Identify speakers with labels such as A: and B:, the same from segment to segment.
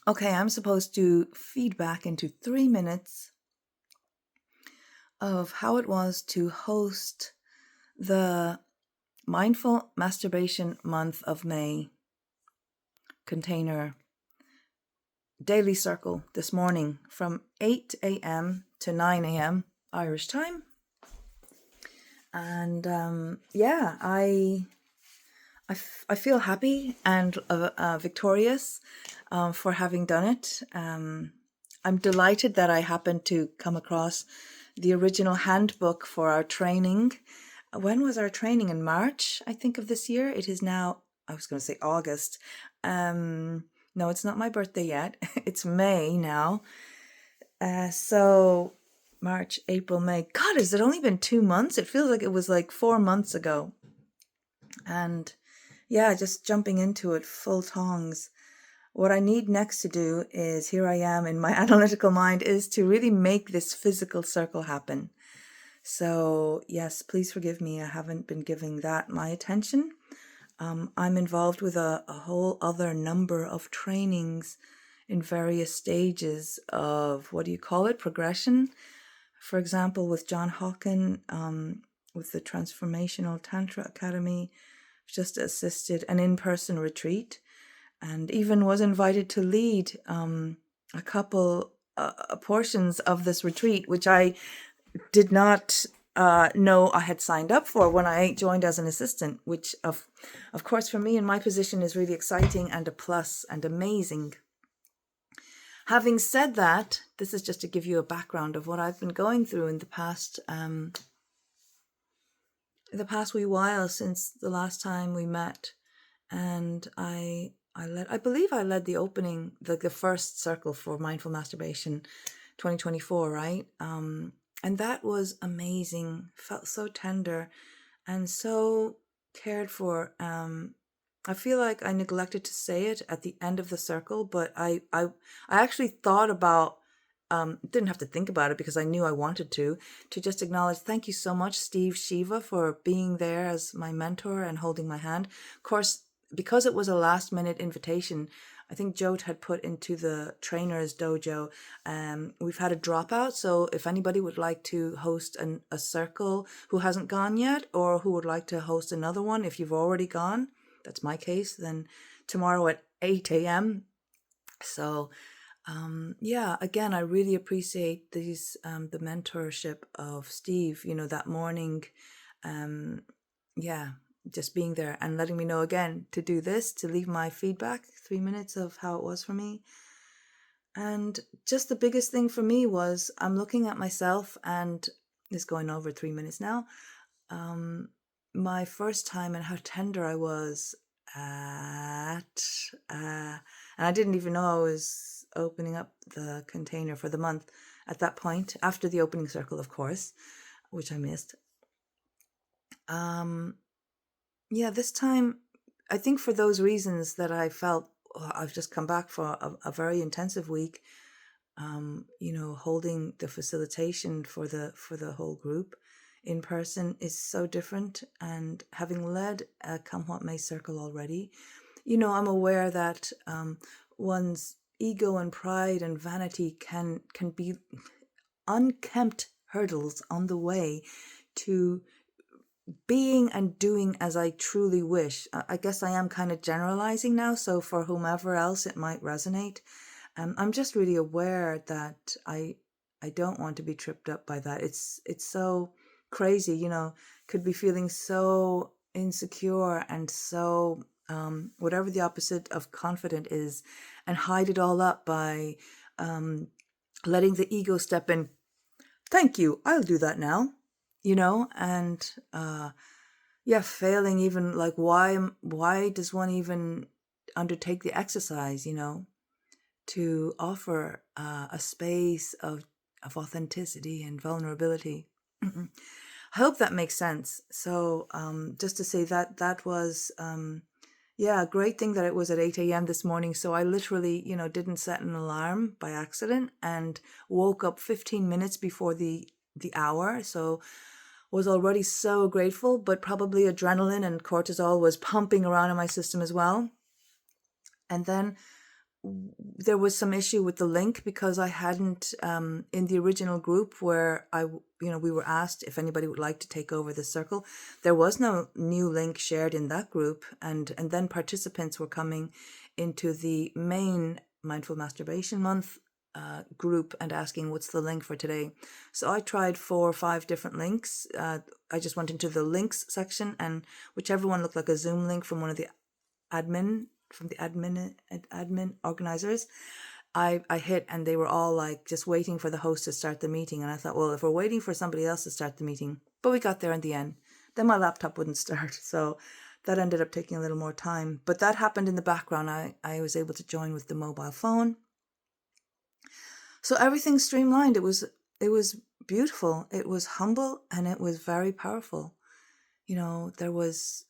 A: Okay, I'm supposed to feed back into 3 minutes of how it was to host the Mindful Masturbation Month of May container daily circle this morning from 8 a.m. to 9 a.m. Irish time. And I feel happy and victorious for having done it. I'm delighted that I happened to come across the original handbook for our training. When was our training? In March, I think, of this year. It is now, I was going to say August. No, it's not my birthday yet. It's May now. So March, April, May. God, has it only been 2 months? It feels like it was like 4 months ago. And yeah, just jumping into it full tongs. What I need next to do is, here I am in my analytical mind, is to really make this physical circle happen. So yes, please forgive me. I haven't been giving that my attention. I'm involved with a whole other number of trainings in various stages of, what do you call it, progression. For example, with John Hawken, with the Transformational Tantra Academy, just assisted an in-person retreat and even was invited to lead a couple portions of this retreat, which I did not know I had signed up for when I joined as an assistant, which of course for me in my position is really exciting and a plus and amazing. Having said that, this is just to give you a background of what I've been going through in the past wee while since the last time we met. And I believe I led the opening, the first circle for Mindful Masturbation 2024, right? And that was amazing. Felt so tender and so cared for. I feel like I neglected to say it at the end of the circle, but I actually thought about, didn't have to think about it because I knew I wanted to just acknowledge, thank you so much, Steve Shiva, for being there as my mentor and holding my hand. Of course, because it was a last minute invitation, I think Joe had put into the trainer's dojo, we've had a dropout. So if anybody would like to host a circle who hasn't gone yet, or who would like to host another one, if you've already gone, that's my case, then tomorrow at 8 a.m. So again, I really appreciate these, the mentorship of Steve, that morning. Just being there and letting me know again to do this, to leave my feedback, 3 minutes of how it was for me. And just the biggest thing for me was, I'm looking at myself, and it's going over 3 minutes now. My first time and how tender I was and I didn't even know I was opening up the container for the month at that point, after the opening circle, of course, which I missed. This time, I think for those reasons that I felt, I've just come back for a very intensive week, holding the facilitation for the whole group in person is so different. And having led a Cum.What.May circle already, I'm aware that one's ego and pride and vanity can be unkempt hurdles on the way to being and doing as I truly wish. I guess I am kind of generalizing now, so for whomever else it might resonate. I'm just really aware that I don't want to be tripped up by that. It's so crazy, could be feeling so insecure and so whatever the opposite of confident is, and hide it all up by letting the ego step in. Thank you, I'll do that now. And failing, even like, why does one even undertake the exercise, to offer a space of authenticity and vulnerability. I hope that makes sense. So just to say that was, a great thing that it was at 8 a.m. this morning. So I literally, didn't set an alarm by accident and woke up 15 minutes before the hour. So was already so grateful, but probably adrenaline and cortisol was pumping around in my system as well. And then there was some issue with the link because I hadn't, in the original group where we were asked if anybody would like to take over the circle, there was no new link shared in that group. And then participants were coming into the main Mindful Masturbation Month group and asking what's the link for today. So I tried 4 or 5 different links. I just went into the links section, and whichever one looked like a Zoom link from one of the admin organizers, I hit, and they were all like just waiting for the host to start the meeting. And I thought, well, if we're waiting for somebody else to start the meeting, but we got there in the end, then my laptop wouldn't start. So that ended up taking a little more time. But that happened in the background. I was able to join with the mobile phone. So everything streamlined. It was beautiful. It was humble, and it was very powerful. There was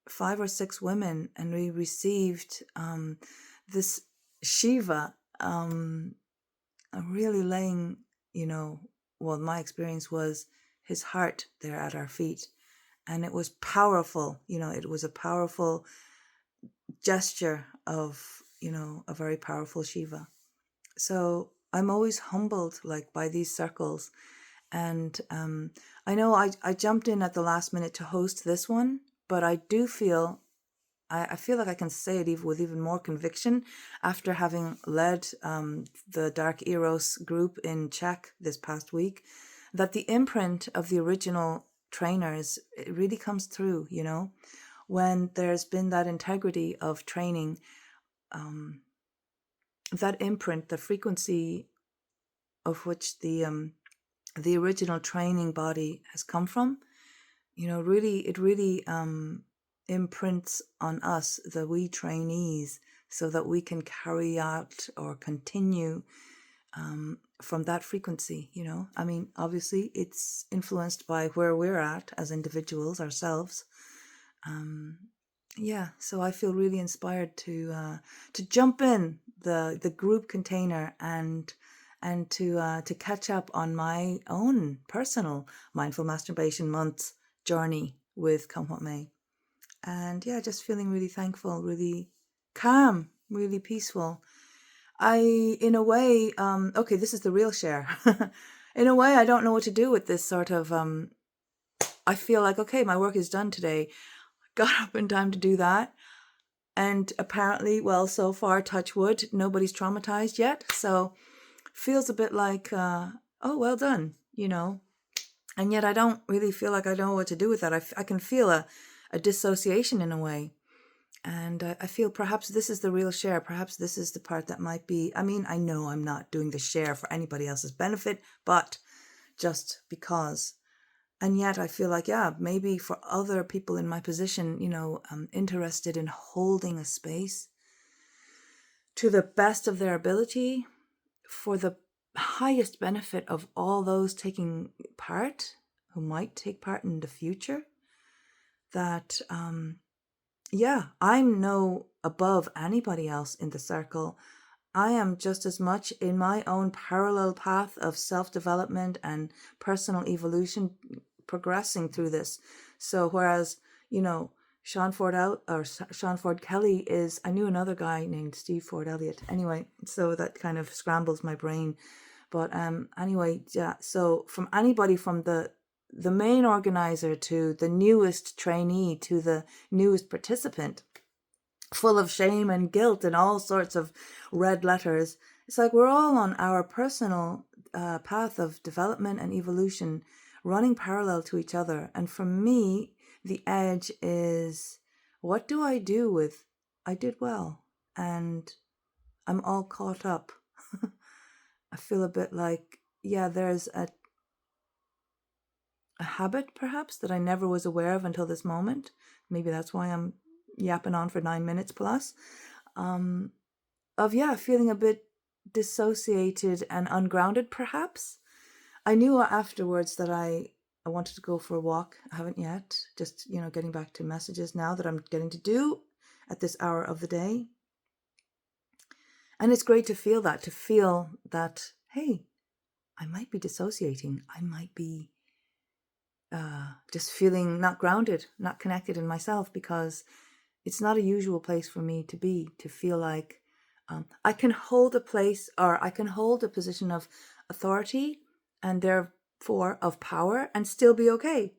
A: 5 or 6 women, and we received this Shiva, really laying, my experience was his heart there at our feet. And it was powerful. It was a powerful gesture of, a very powerful Shiva. So I'm always humbled by these circles. And I know I jumped in at the last minute to host this one, but I do feel, I feel like I can say it even with even more conviction after having led the Dark Eros group in Czech this past week, that the imprint of the original trainers, it really comes through, when there's been that integrity of training, that imprint, the frequency of which the original training body has come from, it really imprints on us, the we trainees, so that we can carry out or continue from that frequency. I mean, obviously it's influenced by where we're at as individuals ourselves. So I feel really inspired to jump in the group container and to catch up on my own personal Mindful Masturbation Month journey with Cum.What.May. And just feeling really thankful, really calm, really peaceful. In a way, okay, this is the real share. In a way, I don't know what to do with this sort of, I feel like, okay, my work is done today. Got up in time to do that. And apparently, well, so far, touch wood, nobody's traumatized yet. So feels a bit like, oh, well done, And yet I don't really feel like I know what to do with that. I can feel a dissociation in a way. And I feel perhaps this is the real share. Perhaps this is the part that might be, I mean, I know I'm not doing the share for anybody else's benefit, but just because. And yet I feel like, maybe for other people in my position, interested in holding a space to the best of their ability for the highest benefit of all those taking part, who might take part in the future, that, I'm no above anybody else in the circle. I am just as much in my own parallel path of self-development and personal evolution, progressing through this. So whereas, Sean Ford Kelly is, I knew another guy named Steve Ford Elliott. Anyway, so that kind of scrambles my brain. But anyway, so from anybody from the main organizer to the newest trainee to the newest participant, full of shame and guilt and all sorts of red letters, it's like we're all on our personal path of development and evolution, running parallel to each other. And for me, the edge is, what do I do with, I did well, and I'm all caught up. I feel a bit like, there's a habit perhaps that I never was aware of until this moment. Maybe that's why I'm yapping on for 9 minutes plus, of feeling a bit dissociated and ungrounded perhaps. I knew afterwards that I wanted to go for a walk. I haven't yet. Just, getting back to messages now that I'm getting to do at this hour of the day. And it's great to feel that, hey, I might be dissociating. I might be just feeling not grounded, not connected in myself, because it's not a usual place for me to be, to feel like I can hold a place, or I can hold a position of authority and therefore of power and still be okay.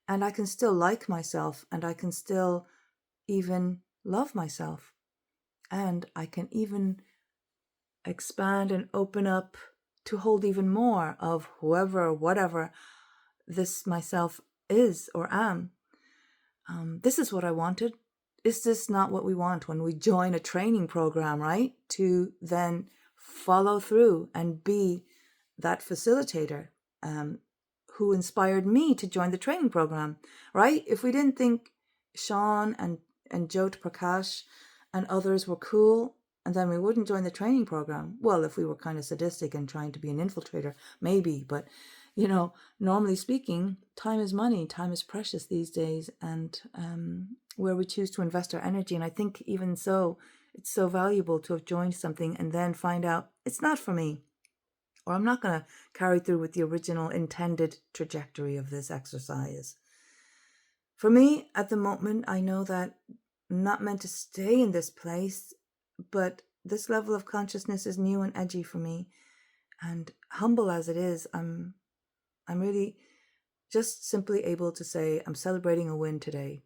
A: And I can still like myself, and I can still even love myself. And I can even expand and open up to hold even more of whoever or whatever this myself is or am. This is what I wanted. Is this not what we want when we join a training program, right? To then follow through and be that facilitator who inspired me to join the training program, right? If we didn't think Sean and Jyot Prakash and others were cool, and then we wouldn't join the training program. Well, if we were kind of sadistic and trying to be an infiltrator, maybe. But, normally speaking, time is money. Time is precious these days. And where we choose to invest our energy. And I think even so, it's so valuable to have joined something and then find out it's not for me. Or I'm not going to carry through with the original intended trajectory of this exercise. For me, at the moment, I know that I'm not meant to stay in this place, but this level of consciousness is new and edgy for me. And humble as it is, I'm really just simply able to say I'm celebrating a win today.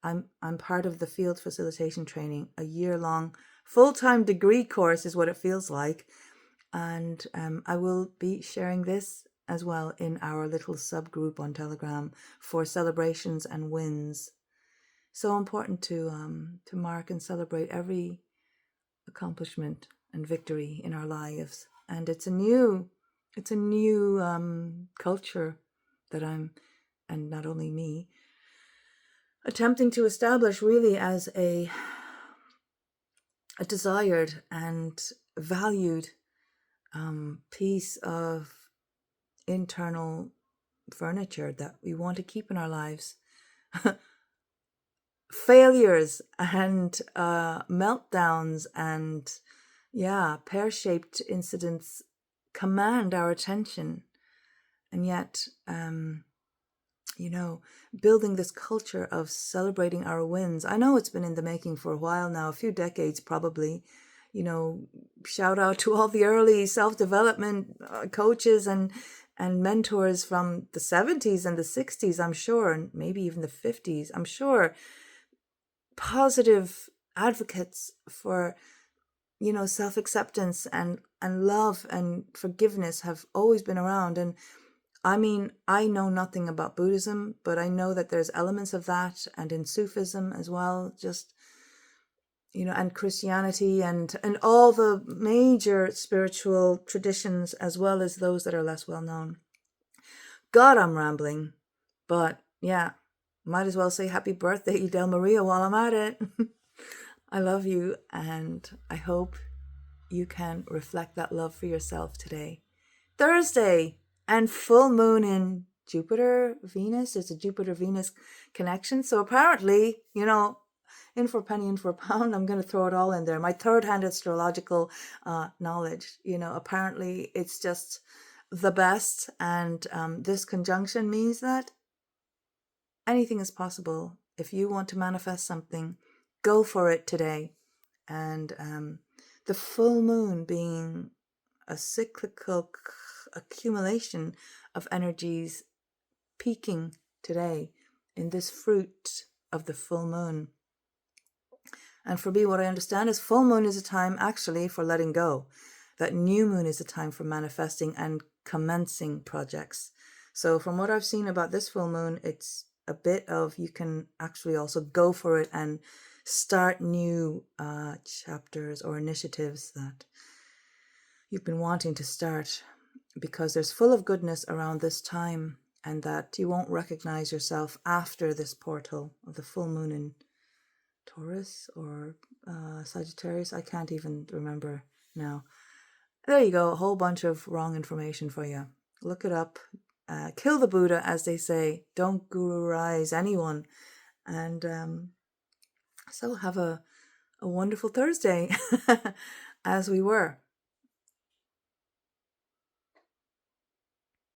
A: I'm part of the field facilitation training, a year-long full-time degree course is what it feels like. And I will be sharing this as well in our little subgroup on Telegram for celebrations and wins. So important to mark and celebrate every accomplishment and victory in our lives. And it's a new culture that I'm, and not only me, attempting to establish really as a desired and valued piece of internal furniture that we want to keep in our lives. Failures and meltdowns and pear-shaped incidents command our attention, and yet building this culture of celebrating our wins. I know it's been in the making for a while now, a few decades probably. Shout out to all the early self-development coaches and mentors from the 70s and the 60s, I'm sure, and maybe even the 50s. I'm sure positive advocates for, self-acceptance and love and forgiveness have always been around. And I mean, I know nothing about Buddhism, but I know that there's elements of that, and in Sufism as well, just, and Christianity and all the major spiritual traditions, as well as those that are less well known. God, I'm rambling, but yeah, might as well say happy birthday, Edel Maria, while I'm at it. I love you, and I hope you can reflect that love for yourself today. Thursday, and full moon in Jupiter, Venus. It's a Jupiter-Venus connection. So apparently, in for a penny, in for a pound, I'm going to throw it all in there. My third-hand astrological knowledge, apparently it's just the best. And this conjunction means that anything is possible. If you want to manifest something, go for it today. And the full moon being a cyclical accumulation of energies peaking today in this fruit of the full moon. And for me, what I understand is full moon is a time actually for letting go. That new moon is a time for manifesting and commencing projects. So from what I've seen about this full moon, it's a bit of you can actually also go for it and start new chapters or initiatives that you've been wanting to start, because there's full of goodness around this time, and that you won't recognize yourself after this portal of the full moon in Taurus or Sagittarius. I can't even remember now. There you go, a whole bunch of wrong information for you. Look it up. Kill the Buddha, as they say. Don't gururize anyone. And so have a wonderful Thursday, as we were.